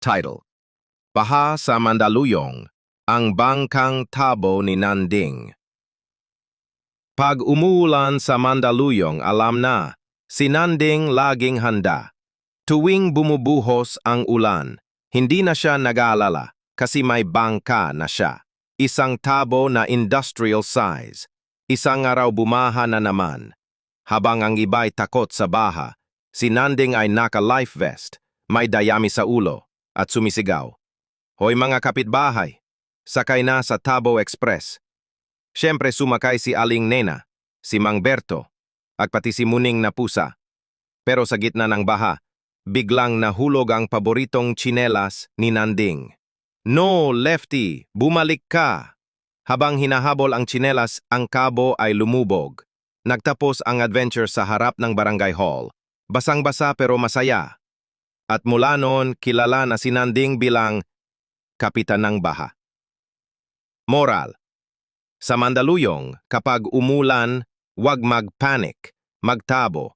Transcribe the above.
Title: Baha sa Mandaluyong, ang bangkang tabo ni Nanding. Pag umuulan sa Mandaluyong, alam na, si Nanding laging handa. Tuwing bumubuhos ang ulan, hindi na siya nag-aalala kasi may bangka na siya. Isang tabo na industrial size. Isang araw bumaha na naman. Habang ang iba'y takot sa baha, si Nanding ay naka-life vest, may dayami sa ulo, at sumisigaw. Hoy mga kapitbahay, sakay na sa Tabo Express. Siyempre sumakay si Aling Nena, si Mang Berto, at pati si Muning na pusa. Pero sa gitna ng baha, biglang nahulog ang paboritong tsinelas ni Nanding. No, Lefty, bumalik ka! Habang hinahabol ang tsinelas, ang kabo ay lumubog. Nagtapos ang adventure sa harap ng barangay hall. Basang-basa pero masaya. At mula noon, kilala na si Nanding bilang Kapitan ng Baha. Moral: sa Mandaluyong, kapag umulan, huwag mag-panic, magtabo,